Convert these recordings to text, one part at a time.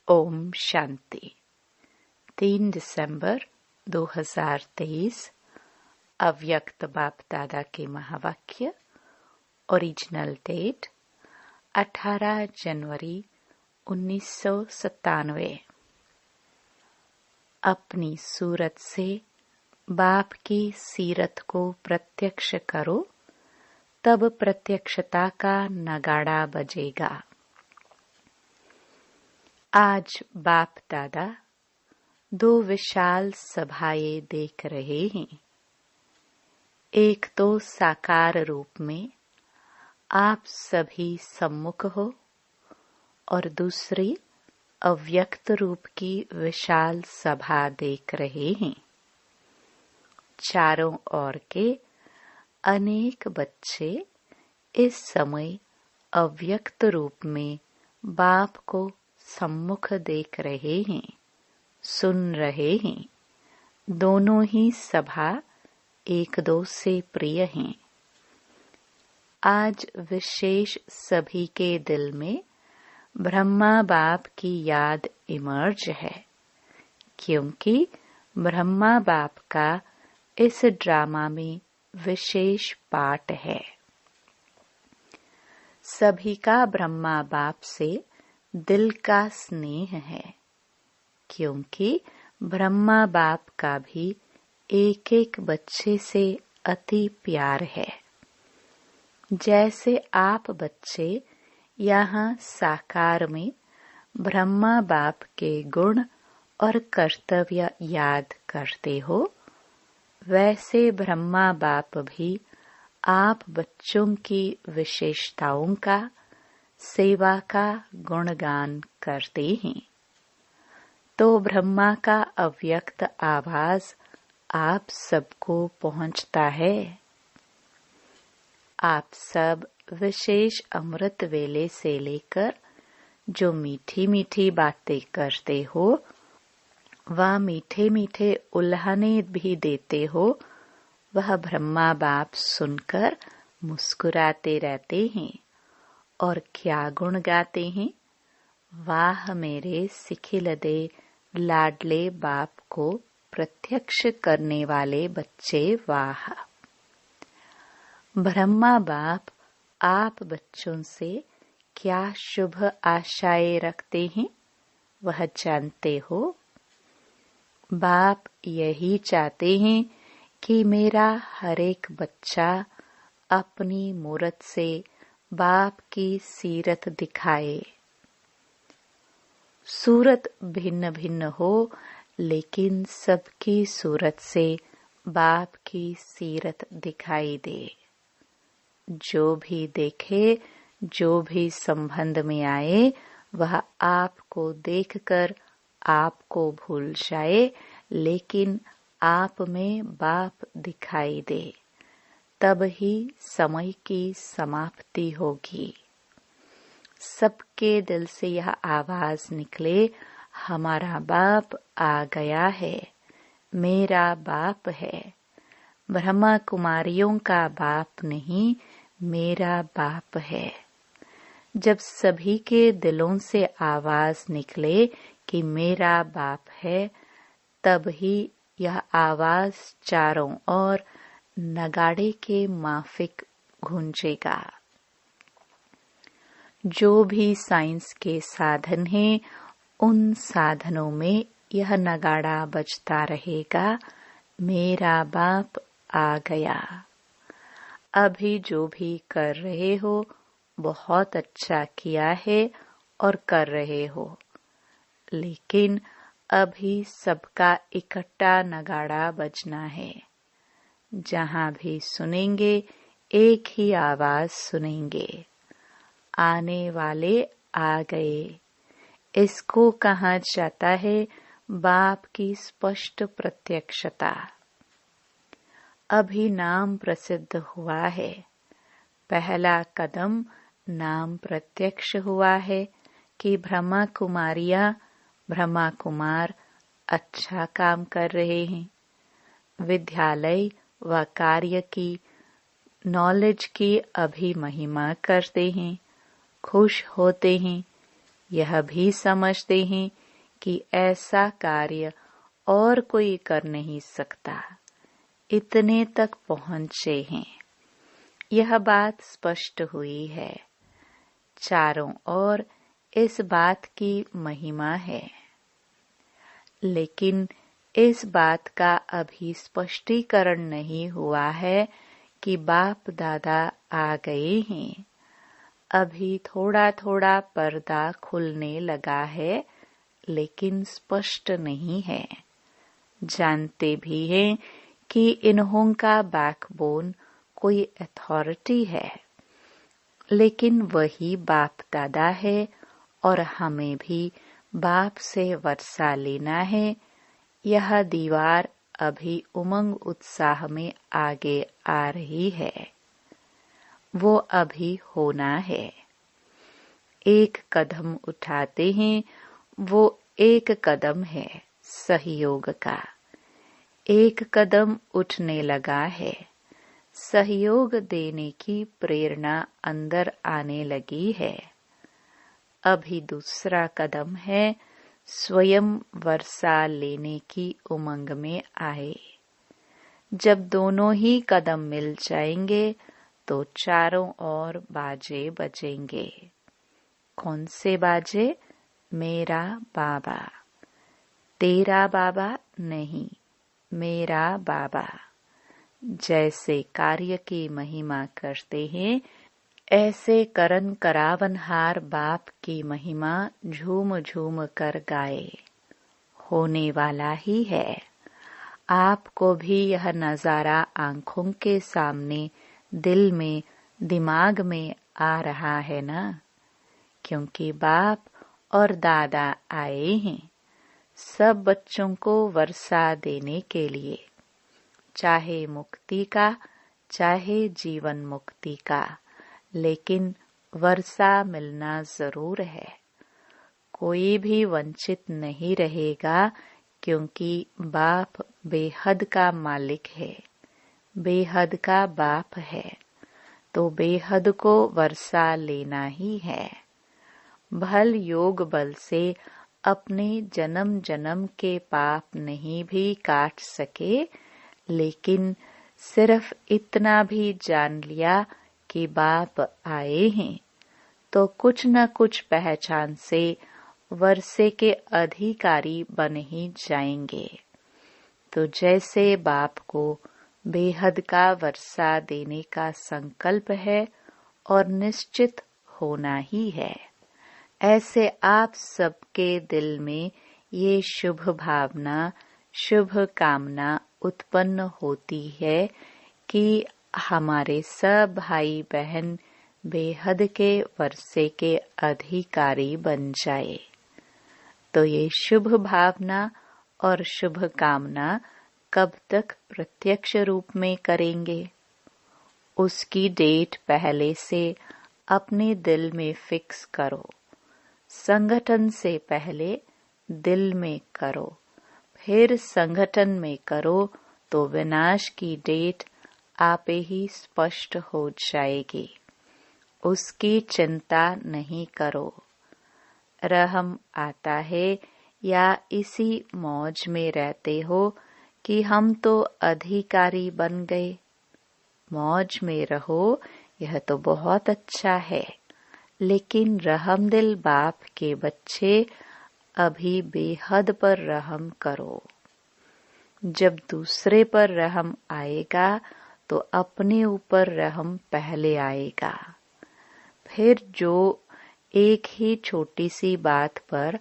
ओम शांति। 3 दिसंबर 2023 अव्यक्त बाप दादा के महावाक्य। ओरिजिनल डेट 18 जनवरी 1997। अपनी सूरत से बाप की सीरत को प्रत्यक्ष करो, तब प्रत्यक्षता का नगाड़ा बजेगा। आज बाप दादा 2 विशाल सभाएं देख रहे हैं। एक तो साकार रूप में आप सभी सम्मुख हो और दूसरी अव्यक्त रूप की विशाल सभा देख रहे हैं। चारों ओर के अनेक बच्चे इस समय अव्यक्त रूप में बाप को सम्मुख देख रहे हैं, सुन रहे हैं। दोनों ही सभा एक दो से प्रिय हैं। आज विशेष सभी के दिल में ब्रह्मा बाप की याद इमर्ज है, क्योंकि ब्रह्मा बाप का इस ड्रामा में विशेष पार्ट है। सभी का ब्रह्मा बाप से दिल का स्नेह है, क्योंकि ब्रह्मा बाप का भी एक एक बच्चे से अति प्यार है। जैसे आप बच्चे यहाँ साकार में ब्रह्मा बाप के गुण और कर्तव्य याद करते हो, वैसे ब्रह्मा बाप भी आप बच्चों की विशेषताओं का, सेवा का गुणगान करते हैं। तो ब्रह्मा का अव्यक्त आवाज आप सबको पहुंचता है। आप सब विशेष अमृत वेले से लेकर जो मीठी मीठी बातें करते हो, वह मीठे मीठे उल्हाने भी देते हो, वह ब्रह्मा बाप सुनकर मुस्कुराते रहते हैं। और क्या गुण गाते हैं? वाह मेरे सिखिलदे लाडले बाप को प्रत्यक्ष करने वाले बच्चे, वाह। ब्रह्मा बाप आप बच्चों से क्या शुभ आशाएं रखते हैं, वह जानते हो। बाप यही चाहते हैं कि मेरा हर एक बच्चा अपनी मूरत से बाप की सीरत दिखाए। सूरत भिन्न भिन्न हो, लेकिन सबकी सूरत से बाप की सीरत दिखाई दे। जो भी देखे, जो भी संबंध में आए, वह आपको देखकर आपको भूल जाए, लेकिन आप में बाप दिखाई दे। तब ही समय की समाप्ति होगी। सबके दिल से यह आवाज निकले, हमारा बाप आ गया है, मेरा बाप है। ब्रह्मा कुमारियों का बाप नहीं, मेरा बाप है। जब सभी के दिलों से आवाज निकले कि मेरा बाप है, तब ही यह आवाज चारों ओर नगाड़े के माफिक गूंजेगा। जो भी साइंस के साधन हैं, उन साधनों में यह नगाड़ा बजता रहेगा, मेरा बाप आ गया। अभी जो भी कर रहे हो, बहुत अच्छा किया है और कर रहे हो, लेकिन अभी सबका इकट्ठा नगाड़ा बजना है। जहाँ भी सुनेंगे, एक ही आवाज सुनेंगे, आने वाले आ गए। इसको कहा जाता है बाप की स्पष्ट प्रत्यक्षता। अभी नाम प्रसिद्ध हुआ है। पहला कदम नाम प्रत्यक्ष हुआ है कि ब्रह्मा कुमारियां, ब्रह्मा कुमार अच्छा काम कर रहे हैं। विद्यालय व कार्य की, नॉलेज की अभी महिमा करते हैं, खुश होते हैं। यह भी समझते हैं कि ऐसा कार्य और कोई कर नहीं सकता, इतने तक पहुंचे हैं। यह बात स्पष्ट हुई है। चारों ओर इस बात की महिमा है, लेकिन इस बात का अभी स्पष्टीकरण नहीं हुआ है कि बाप दादा आ गए हैं। अभी थोड़ा थोड़ा पर्दा खुलने लगा है, लेकिन स्पष्ट नहीं है। जानते भी हैं कि इन्हों का बैकबोन कोई अथॉरिटी है, लेकिन वही बाप दादा है और हमें भी बाप से वर्षा लेना है। यह दीवार अभी उमंग उत्साह में आगे आ रही है, वो अभी होना है। एक कदम उठाते हैं, वो एक कदम है सहयोग का। एक कदम उठने लगा है, सहयोग देने की प्रेरणा अंदर आने लगी है। अभी दूसरा कदम है, स्वयं वर्षा लेने की उमंग में आए। जब दोनों ही कदम मिल जाएंगे तो चारों ओर बाजे बजेंगे। कौन से बाजे? मेरा बाबा। तेरा बाबा नहीं, मेरा बाबा। जैसे कार्य की महिमा करते हैं, ऐसे करन करावनहार बाप की महिमा झूम झूम कर गाए। होने वाला ही है। आपको भी यह नजारा आंखों के सामने, दिल में, दिमाग में आ रहा है ना? क्योंकि बाप और दादा आए हैं सब बच्चों को वर्षा देने के लिए, चाहे मुक्ति का, चाहे जीवन मुक्ति का, लेकिन वर्षा मिलना जरूर है। कोई भी वंचित नहीं रहेगा, क्योंकि बाप बेहद का मालिक है, बेहद का बाप है, तो बेहद को वर्षा लेना ही है। भल योग बल से अपने जन्म जन्म के पाप नहीं भी काट सके, लेकिन सिर्फ इतना भी जान लिया कि बाप आए हैं, तो कुछ न कुछ पहचान से वर्षे के अधिकारी बन ही जाएंगे। तो जैसे बाप को बेहद का वर्षा देने का संकल्प है और निश्चित होना ही है, ऐसे आप सबके दिल में ये शुभ भावना, शुभ कामना उत्पन्न होती है कि हमारे सब भाई बहन बेहद के वर्षे के अधिकारी बन जाए। तो ये शुभ भावना और शुभ कामना कब तक प्रत्यक्ष रूप में करेंगे? उसकी डेट पहले से अपने दिल में फिक्स करो। संगठन से पहले दिल में करो, फिर संगठन में करो, तो विनाश की डेट आपे ही स्पष्ट हो जाएगी। उसकी चिंता नहीं करो। रहम आता है या इसी मौज में रहते हो कि हम तो अधिकारी बन गए। मौज में रहो, यह तो बहुत अच्छा है, लेकिन रहमदिल बाप के बच्चे अभी बेहद पर रहम करो। जब दूसरे पर रहम आएगा तो अपने ऊपर रहम पहले आएगा। फिर जो एक ही छोटी सी बात पर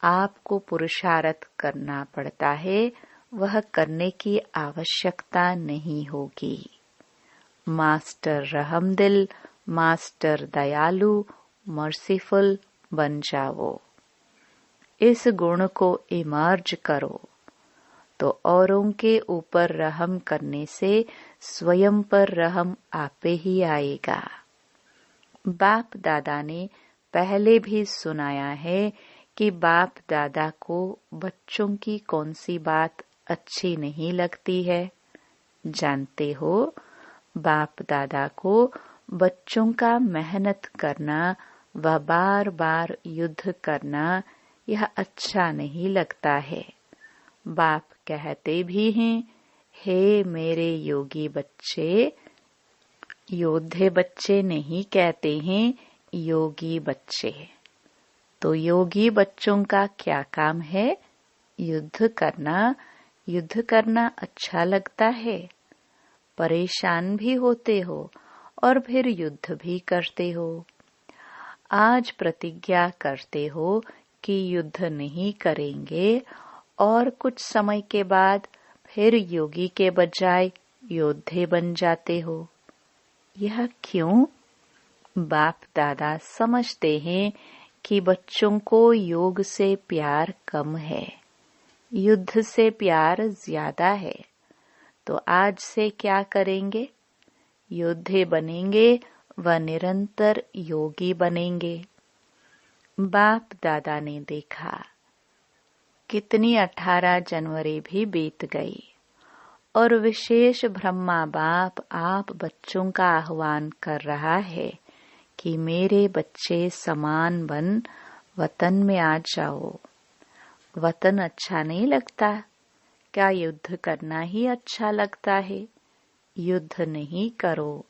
आपको पुरुषार्थ करना पड़ता है, वह करने की आवश्यकता नहीं होगी। मास्टर रहमदिल, मास्टर दयालु, मर्सीफुल बन जाओ। इस गुण को इमर्ज करो, तो औरों के ऊपर रहम करने से स्वयं पर रहम आपे ही आएगा। बाप दादा ने पहले भी सुनाया है कि बाप दादा को बच्चों की कौन सी बात अच्छी नहीं लगती है। जानते हो, बाप दादा को बच्चों का मेहनत करना व बार बार युद्ध करना यह अच्छा नहीं लगता है। बाप कहते भी हैं, हे मेरे योगी बच्चे, योद्धे बच्चे नहीं कहते हैं, योगी बच्चे। तो योगी बच्चों का क्या काम है? युद्ध करना। युद्ध करना अच्छा लगता है। परेशान भी होते हो और फिर युद्ध भी करते हो। आज प्रतिज्ञा करते हो कि युद्ध नहीं करेंगे और कुछ समय के बाद फिर योगी के बजाय योद्धे बन जाते हो। यह क्यों? बाप दादा समझते हैं कि बच्चों को योग से प्यार कम है, युद्ध से प्यार ज्यादा है। तो आज से क्या करेंगे? योद्धे बनेंगे व निरंतर योगी बनेंगे। बाप दादा ने देखा कितनी 18 जनवरी भी बीत गई और विशेष ब्रह्मा बाप आप बच्चों का आह्वान कर रहा है कि मेरे बच्चे समान बन वतन में आ जाओ। वतन अच्छा नहीं लगता? क्या युद्ध करना ही अच्छा लगता है? युद्ध नहीं करो।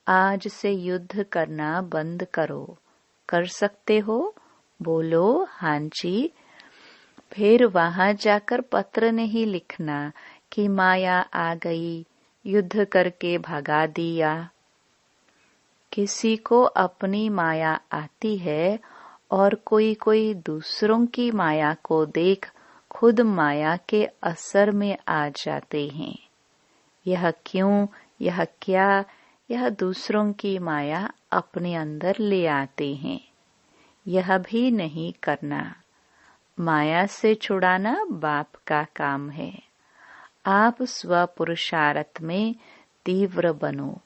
आज से युद्ध करना बंद करो। कर सकते हो? बोलो हाँ जी। फिर वहां जाकर पत्र नहीं लिखना कि माया आ गई, युद्ध करके भगा दिया। किसी को अपनी माया आती है और कोई कोई दूसरों की माया को देख खुद माया के असर में आ जाते हैं। यह क्यों? यह क्या? यह दूसरों की माया अपने अंदर ले आते हैं। यह भी नहीं करना। माया से छुड़ाना बाप का काम है। आप स्व पुरुषार्थ में तीव्र बनो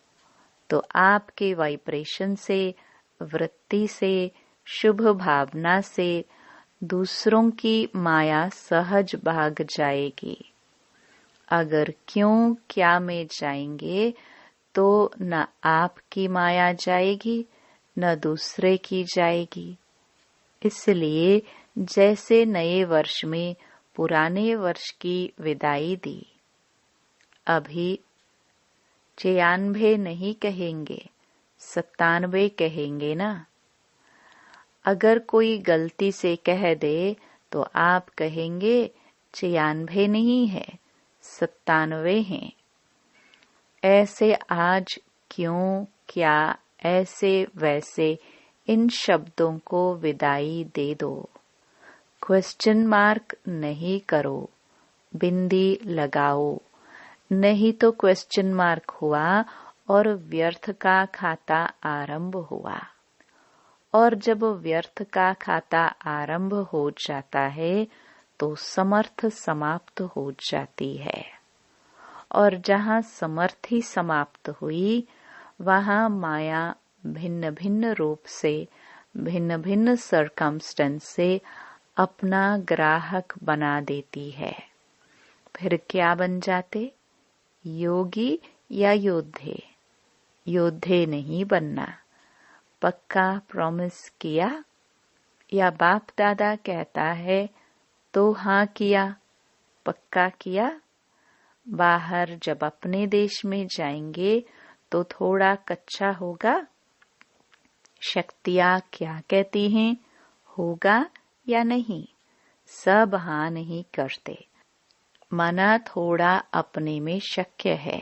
तो आपके वाइब्रेशन से, वृत्ति से, शुभ भावना से दूसरों की माया सहज भाग जाएगी। अगर क्यों क्या में जाएंगे तो न आपकी माया जाएगी न दूसरे की जाएगी। इसलिए जैसे नए वर्ष में पुराने वर्ष की विदाई दी, अभी 96 नहीं कहेंगे, 97 कहेंगे ना। अगर कोई गलती से कह दे तो आप कहेंगे 96 नहीं है, 97 है। ऐसे आज क्यों क्या, ऐसे वैसे इन शब्दों को विदाई दे दो। क्वेश्चन मार्क नहीं करो, बिंदी लगाओ। नहीं तो क्वेश्चन मार्क हुआ और व्यर्थ का खाता आरंभ हुआ। और जब व्यर्थ का खाता आरंभ हो जाता है तो समर्थ समाप्त हो जाती है। और जहाँ समर्थी समाप्त हुई वहाँ माया भिन्न भिन्न रूप से, भिन्न भिन्न सर्कमस्टेंस से अपना ग्राहक बना देती है। फिर क्या बन जाते? योगी या योद्धे? योद्धे नहीं बनना। पक्का प्रॉमिस किया? या बाप दादा कहता है तो हाँ किया, पक्का किया? बाहर जब अपने देश में जाएंगे तो थोड़ा कच्चा होगा। शक्तियाँ क्या कहती हैं, होगा या नहीं? सब हाँ नहीं करते। मना थोड़ा अपने में शक्य है।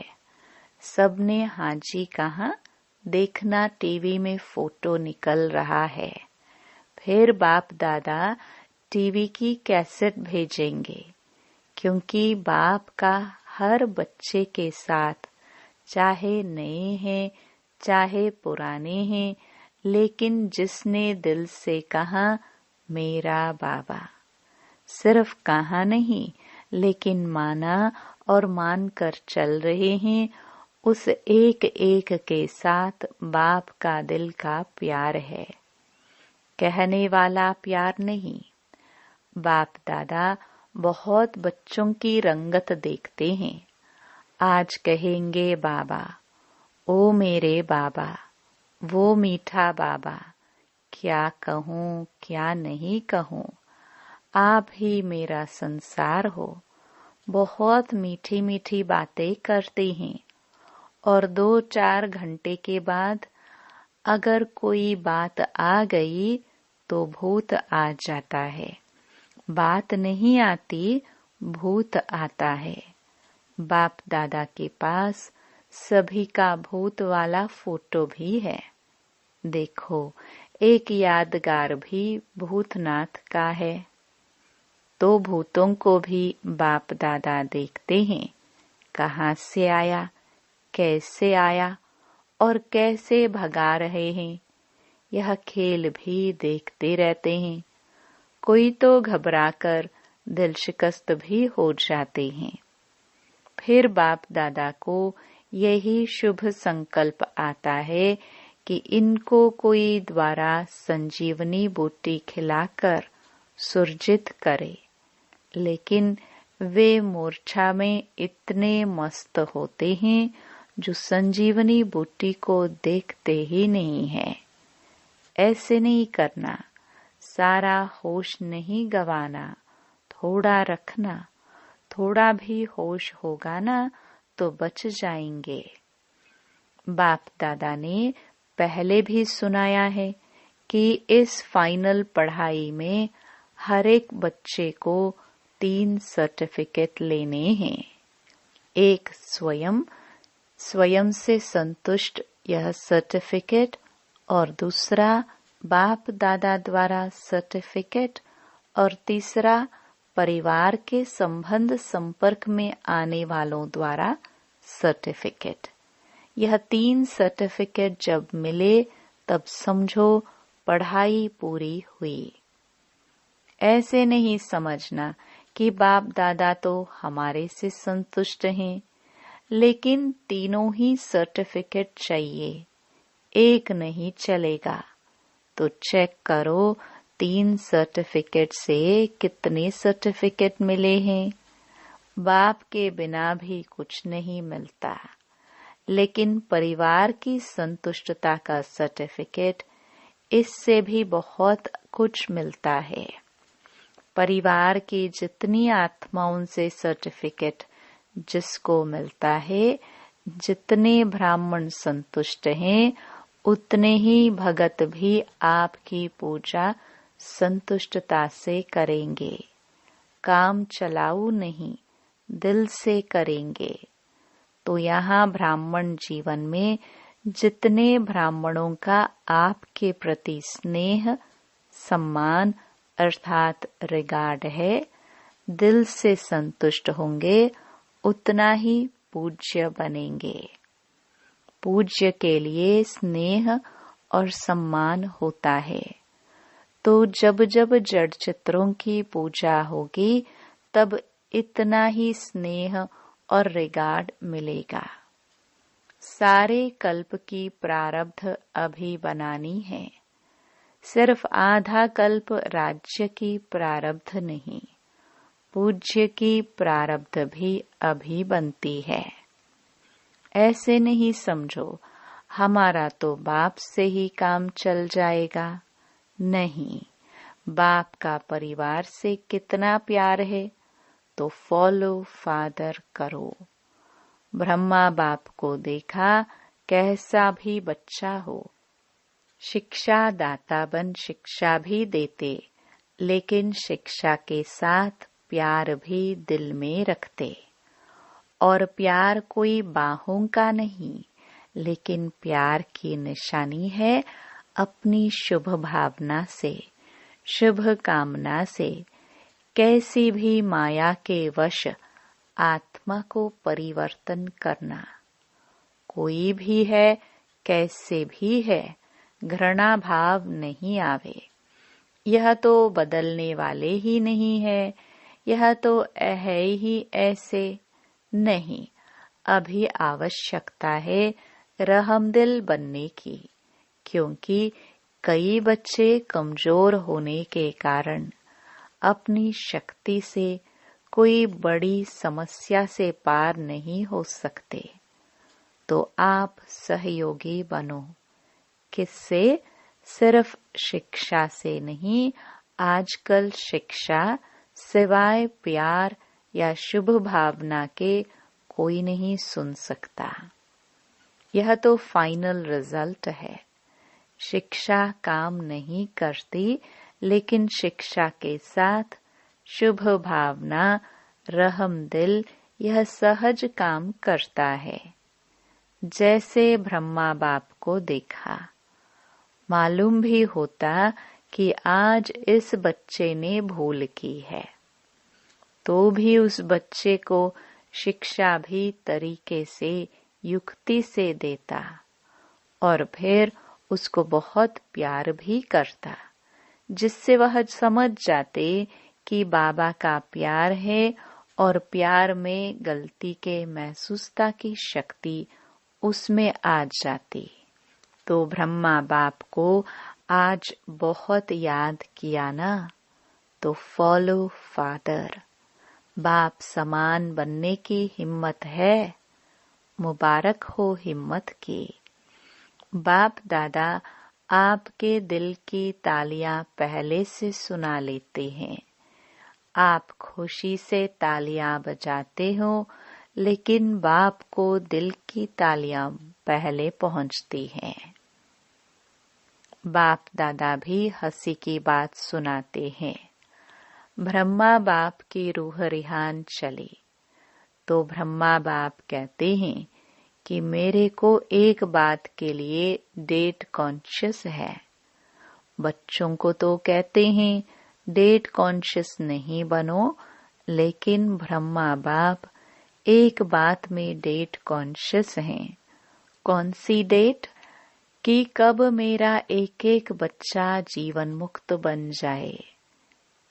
सबने हाँ जी कहा, देखना टीवी में फोटो निकल रहा है। फिर बाप दादा टीवी की कैसेट भेजेंगे, क्योंकि बाप का हर बच्चे के साथ, चाहे नए हैं चाहे पुराने हैं, लेकिन जिसने दिल से कहा मेरा बाबा, सिर्फ कहा नहीं लेकिन माना और मानकर चल रहे हैं, उस एक एक के साथ बाप का दिल का प्यार है। कहने वाला प्यार नहीं। बाप दादा बहुत बच्चों की रंगत देखते हैं। आज कहेंगे बाबा, ओ मेरे बाबा, वो मीठा बाबा, क्या कहूँ क्या नहीं कहूँ। आप ही मेरा संसार हो। बहुत मीठी मीठी बातें करते हैं और 2-4 घंटे के बाद अगर कोई बात आ गई तो भूत आ जाता है। बात नहीं आती, भूत आता है। बाप दादा के पास सभी का भूत वाला फोटो भी है। देखो, एक यादगार भी भूतनाथ का है। तो भूतों को भी बाप दादा देखते हैं, कहाँ से आया, कैसे आया और कैसे भगा रहे हैं। यह खेल भी देखते रहते हैं। कोई तो घबराकर दिल शिकस्त भी हो जाते हैं। फिर बाप दादा को यही शुभ संकल्प आता है कि इनको कोई द्वारा संजीवनी बूटी खिलाकर सुरजित करे। लेकिन वे मूर्छा में इतने मस्त होते हैं जो संजीवनी बूटी को देखते ही नहीं है। ऐसे नहीं करना, सारा होश नहीं गवाना, थोड़ा रखना। थोड़ा भी होश होगा ना तो बच जाएंगे। बाप दादा ने पहले भी सुनाया है कि इस फाइनल पढ़ाई में हर एक बच्चे को 3 सर्टिफिकेट लेने हैं। एक स्वयं से संतुष्ट यह सर्टिफिकेट और दूसरा बाप दादा द्वारा सर्टिफिकेट और तीसरा परिवार के संबंध संपर्क में आने वालों द्वारा सर्टिफिकेट। यह 3 सर्टिफिकेट जब मिले तब समझो पढ़ाई पूरी हुई। ऐसे नहीं समझना कि बाप दादा तो हमारे से संतुष्ट हैं, लेकिन तीनों ही सर्टिफिकेट चाहिए, एक नहीं चलेगा। तो चेक करो 3 सर्टिफिकेट से कितने सर्टिफिकेट मिले हैं। बाप के बिना भी कुछ नहीं मिलता, लेकिन परिवार की संतुष्टता का सर्टिफिकेट, इससे भी बहुत कुछ मिलता है। परिवार की जितनी आत्माओं से सर्टिफिकेट जिसको मिलता है, जितने ब्राह्मण संतुष्ट हैं, उतने ही भगत भी आपकी पूजा संतुष्टता से करेंगे। काम चलाऊ नहीं, दिल से करेंगे। तो यहाँ ब्राह्मण जीवन में जितने ब्राह्मणों का आपके प्रति स्नेह, सम्मान अर्थात रिगार्ड है, दिल से संतुष्ट होंगे, उतना ही पूज्य बनेंगे। पूज्य के लिए स्नेह और सम्मान होता है। तो जब जब जड़ चित्रों की पूजा होगी तब इतना ही स्नेह और रिगार्ड मिलेगा। सारे कल्प की प्रारब्ध अभी बनानी है। सिर्फ आधा कल्प राज्य की प्रारब्ध नहीं, पूज्य की प्रारब्ध भी अभी बनती है। ऐसे नहीं समझो हमारा तो बाप से ही काम चल जाएगा। नहीं, बाप का परिवार से कितना प्यार है तो फॉलो फादर करो। ब्रह्मा बाप को देखा, कैसा भी बच्चा हो, शिक्षा दाता बन शिक्षा भी देते, लेकिन शिक्षा के साथ प्यार भी दिल में रखते। और प्यार कोई बाहों का नहीं, लेकिन प्यार की निशानी है अपनी शुभ भावना से, शुभ कामना से। कैसी भी माया के वश आत्मा को परिवर्तन करना। कोई भी है, कैसे भी है, घृणा भाव नहीं आवे। यह तो बदलने वाले ही नहीं है, यह तो है ही ऐसे। नहीं, अभी आवश्यकता है रहमदिल बनने की, क्योंकि कई बच्चे कमजोर होने के कारण अपनी शक्ति से कोई बड़ी समस्या से पार नहीं हो सकते। तो आप सहयोगी बनो। किससे? सिर्फ शिक्षा से नहीं, आजकल शिक्षा सिवाय प्यार या शुभ भावना के कोई नहीं सुन सकता। यह तो फाइनल रिजल्ट है। शिक्षा काम नहीं करती, लेकिन शिक्षा के साथ शुभ भावना, रहम दिल, यह सहज काम करता है। जैसे ब्रह्मा बाप को देखा, मालूम भी होता कि आज इस बच्चे ने भूल की है, तो भी उस बच्चे को शिक्षा भी तरीके से, युक्ति से देता और फिर उसको बहुत प्यार भी करता, जिससे वह समझ जाते कि बाबा का प्यार है और प्यार में गलती के महसूसता की शक्ति उसमें आ जाती। तो ब्रह्मा बाप को आज बहुत याद किया ना, तो फॉलो फादर, बाप समान बनने की हिम्मत है। मुबारक हो हिम्मत की। बाप दादा आपके दिल की तालियां पहले से सुना लेते हैं। आप खुशी से तालियां बजाते हो, लेकिन बाप को दिल की तालियां पहले पहुंचती हैं। बाप दादा भी हंसी की बात सुनाते हैं। ब्रह्मा बाप की रूह रिहान चली, तो ब्रह्मा बाप कहते हैं कि मेरे को एक बात के लिए डेट कॉन्शियस है। बच्चों को तो कहते हैं डेट कॉन्शियस नहीं बनो, लेकिन ब्रह्मा बाप एक बात में डेट कॉन्शियस हैं। कौन सी डेट? कि कब मेरा एक एक बच्चा जीवन मुक्त बन जाए।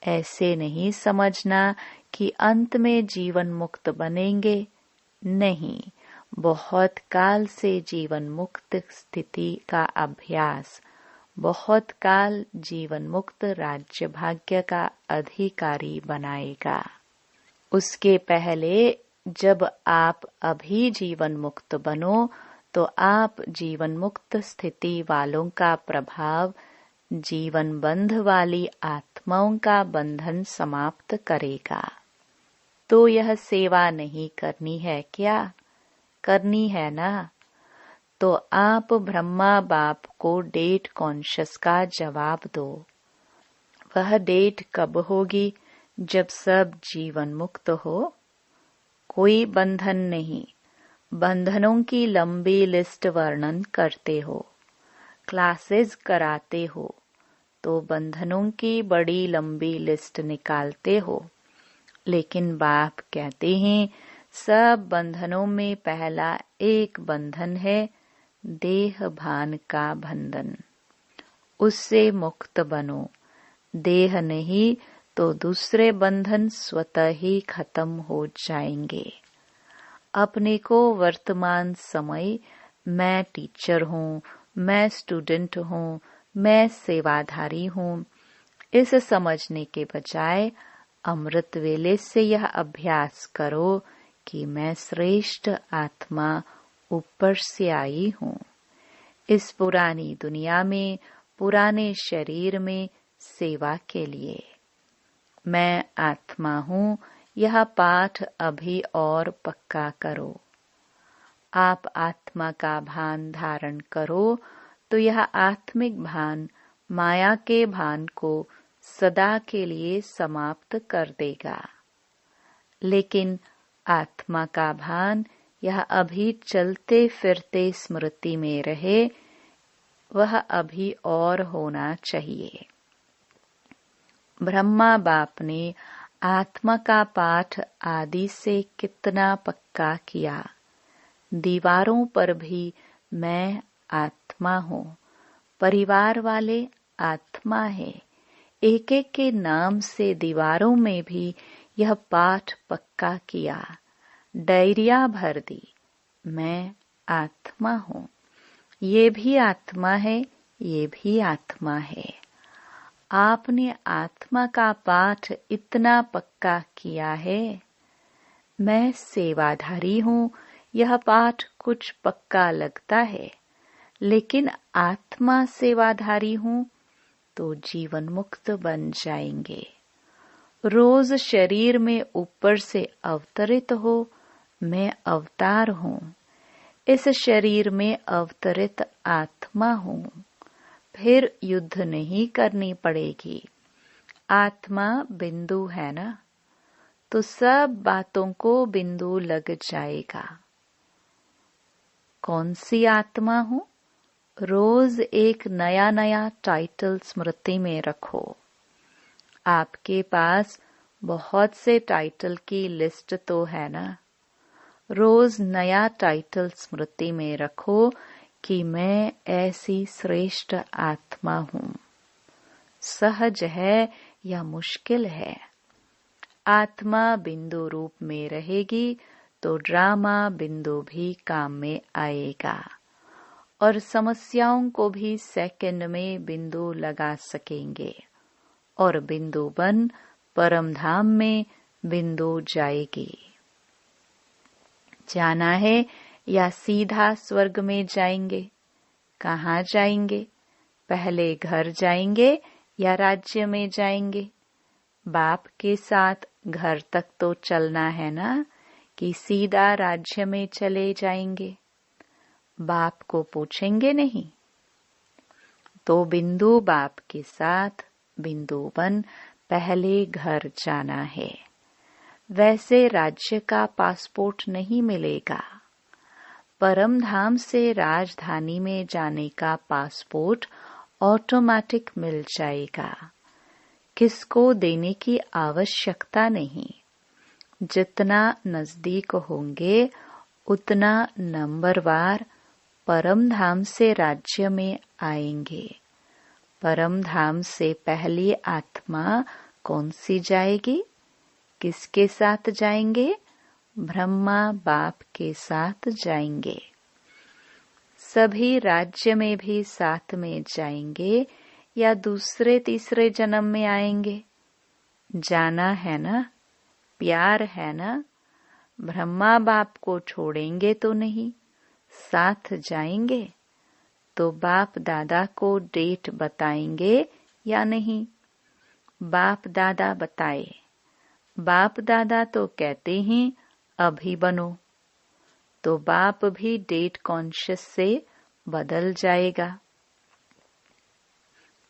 ऐसे नहीं समझना कि अंत में जीवन मुक्त बनेंगे, नहीं, बहुत काल से जीवन मुक्त स्थिति का अभ्यास, बहुत काल जीवन मुक्त राज्य भाग्य का अधिकारी बनाएगा। उसके पहले जब आप अभी जीवन मुक्त बनो, तो आप जीवन मुक्त स्थिति वालों का प्रभाव जीवन बंध वाली आत्माओं का बंधन समाप्त करेगा। तो यह सेवा नहीं करनी है क्या? करनी है ना? तो आप ब्रह्मा बाप को डेट कॉन्शियस का जवाब दो। वह डेट कब होगी? जब सब जीवन मुक्त हो। कोई बंधन नहीं। बंधनों की लंबी लिस्ट वर्णन करते हो, क्लासेस कराते हो, तो बंधनों की बड़ी लंबी लिस्ट निकालते हो। लेकिन बाप कहते हैं सब बंधनों में पहला एक बंधन है, देह भान का बंधन। उससे मुक्त बनो। देह नहीं तो दूसरे बंधन स्वतः ही खत्म हो जाएंगे। अपने को वर्तमान समय मैं टीचर हूँ, मैं स्टूडेंट हूँ, मैं सेवाधारी हूँ, इस समझने के बजाय अमृत वेले से यह अभ्यास करो कि मैं श्रेष्ठ आत्मा ऊपर से आई हूँ। इस पुरानी दुनिया में, पुराने शरीर में सेवा के लिए। मैं आत्मा हूँ, यह पाठ अभी और पक्का करो। आप आत्मा का भान धारण करो, तो यह आत्मिक भान माया के भान को सदा के लिए समाप्त कर देगा। लेकिन आत्मा का भान यह अभी चलते फिरते स्मृति में रहे, वह अभी और होना चाहिए। ब्रह्मा बाप ने आत्मा का पाठ आदि से कितना पक्का किया। दीवारों पर भी मैं आत्मा हूँ, परिवार वाले आत्मा है, एक एक के नाम से दीवारों में भी यह पाठ पक्का किया, डायरिया भर दी, मैं आत्मा हूँ। ये भी आत्मा है, ये भी आत्मा है। आपने आत्मा का पाठ इतना पक्का किया है। मैं सेवाधारी हूँ, यह पाठ कुछ पक्का लगता है, लेकिन आत्मा सेवाधारी हूँ, तो जीवन मुक्त बन जाएंगे। रोज शरीर में ऊपर से अवतरित हो, मैं अवतार हूँ, इस शरीर में अवतरित आत्मा हूँ। फिर युद्ध नहीं करनी पड़ेगी। आत्मा बिंदु है ना, तो सब बातों को बिंदु लग जाएगा। कौन सी आत्मा हूँ? रोज एक नया नया टाइटल स्मृति में रखो। आपके पास बहुत से टाइटल की लिस्ट तो है ना। रोज नया टाइटल स्मृति में रखो कि मैं ऐसी श्रेष्ठ आत्मा हूँ। सहज है या मुश्किल है? आत्मा बिंदु रूप में रहेगी तो ड्रामा बिंदु भी काम में आएगा और समस्याओं को भी सेकंड में बिंदु लगा सकेंगे और बिंदु बन परम धाम में बिंदु जाएगी। जाना है या सीधा स्वर्ग में जाएंगे? कहाँ जाएंगे? पहले घर जाएंगे या राज्य में जाएंगे? बाप के साथ घर तक तो चलना है ना, कि सीधा राज्य में चले जाएंगे? बाप को पूछेंगे नहीं? तो बिंदु बाप के साथ बिंदु बन पहले घर जाना है। वैसे राज्य का पासपोर्ट नहीं मिलेगा। परम धाम से राजधानी में जाने का पासपोर्ट ऑटोमेटिक मिल जाएगा। किसको देने की आवश्यकता नहीं। जितना नजदीक होंगे उतना नंबरवार परम धाम से राज्य में आएंगे। परम धाम से पहली आत्मा कौन सी जाएगी? किसके साथ जाएंगे? ब्रह्मा बाप के साथ जाएंगे। सभी राज्य में भी साथ में जाएंगे या दूसरे तीसरे जन्म में आएंगे? जाना है ना, प्यार है ना। ब्रह्मा बाप को छोड़ेंगे तो नहीं, साथ जाएंगे। तो बाप दादा को डेट बताएंगे या नहीं? बाप दादा बताए। बाप दादा तो कहते हैं अभी बनो, तो बाप भी डेट कॉन्शियस से बदल जाएगा।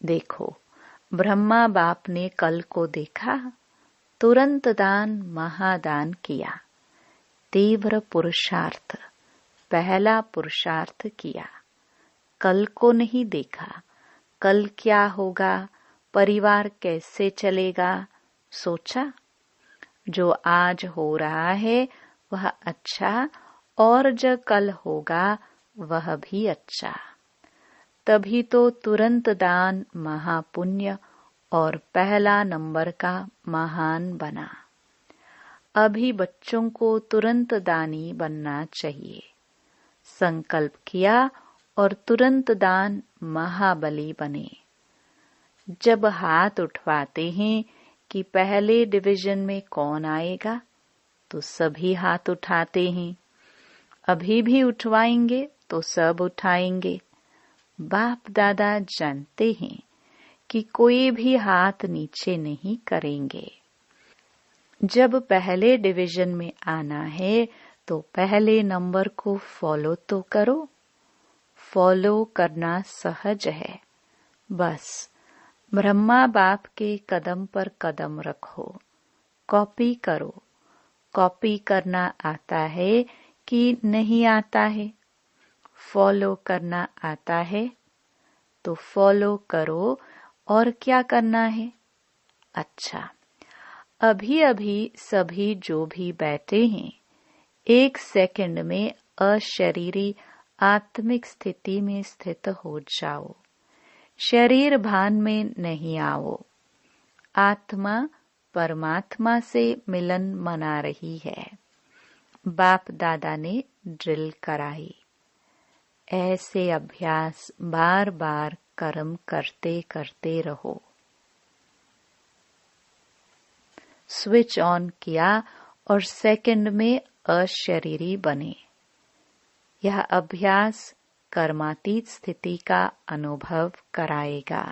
देखो, ब्रह्मा बाप ने कल को देखा, तुरंत दान महादान किया। तीव्र पुरुषार्थ, पहला पुरुषार्थ किया। कल को नहीं देखा, कल क्या होगा, परिवार कैसे चलेगा, सोचा? जो आज हो रहा है वह अच्छा, और जो कल होगा वह भी अच्छा। तभी तो तुरंत दान महापुण्य और पहला नंबर का महान बना। अभी बच्चों को तुरंत दानी बनना चाहिए। संकल्प किया और तुरंत दान महाबली बने। जब हाथ उठवाते हैं कि पहले डिवीजन में कौन आएगा, तो सभी हाथ उठाते हैं। अभी भी उठवाएंगे तो सब उठाएंगे। बाप दादा जानते हैं कि कोई भी हाथ नीचे नहीं करेंगे। जब पहले डिवीजन में आना है तो पहले नंबर को फॉलो तो करो। फॉलो करना सहज है। बस ब्रह्मा बाप के कदम पर कदम रखो, कॉपी करो। कॉपी करना आता है कि नहीं आता है? फॉलो करना आता है तो फॉलो करो। और क्या करना है? अच्छा, अभी अभी सभी जो भी बैठे हैं, 1 सेकंड में अशरीरी आत्मिक स्थिति में स्थित हो जाओ। शरीर भान में नहीं आओ। आत्मा परमात्मा से मिलन मना रही है। बाप दादा ने ड्रिल कराई। ऐसे अभ्यास बार बार कर्म करते करते रहो। स्विच ऑन किया और सेकंड में अशरीरी बने। यह अभ्यास कर्मातीत स्थिति का अनुभव कराएगा।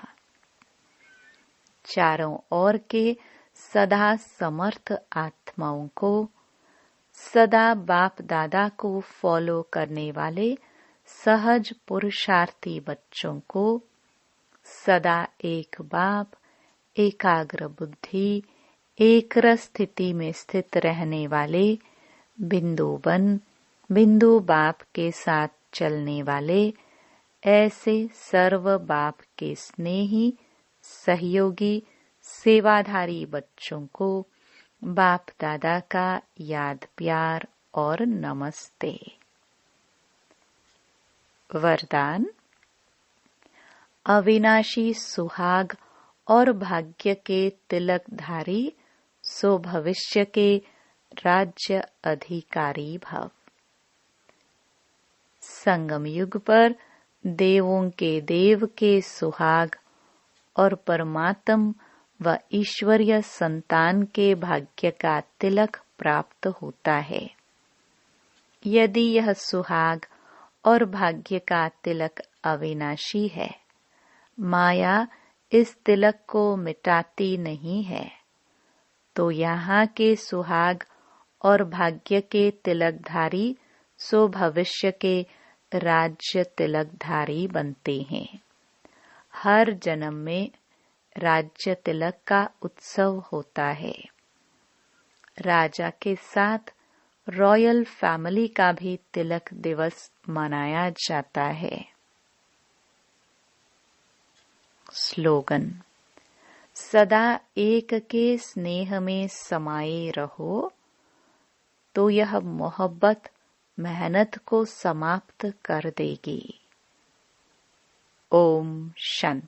चारों ओर के सदा समर्थ आत्माओं को, सदा बाप दादा को फॉलो करने वाले सहज पुरुषार्थी बच्चों को, सदा एक बाप, एकाग्र बुद्धि, एक रस स्थिति में स्थित रहने वाले बिंदुवन, बिंदु बाप के साथ चलने वाले ऐसे सर्व बाप के स्नेही, सहयोगी, सेवाधारी बच्चों को बाप दादा का याद प्यार और नमस्ते। वरदान। अविनाशी सुहाग और भाग्य के तिलकधारी सो भविष्य के राज्य अधिकारी भव। संगम युग पर देवों के देव के सुहाग और परमात्म व ईश्वरीय संतान के भाग्य का तिलक प्राप्त होता है। यदि यह सुहाग और भाग्य का तिलक अविनाशी है, माया इस तिलक को मिटाती नहीं है, तो यहाँ के सुहाग और भाग्य के तिलकधारी सो भविष्य के राज्य तिलकधारी बनते हैं। हर जन्म में राज्य तिलक का उत्सव होता है। राजा के साथ रॉयल फैमिली का भी तिलक दिवस मनाया जाता है। स्लोगन। सदा एक के स्नेह में समाये रहो, तो यह मोहब्बत मेहनत को समाप्त कर देगी। ओम शांति।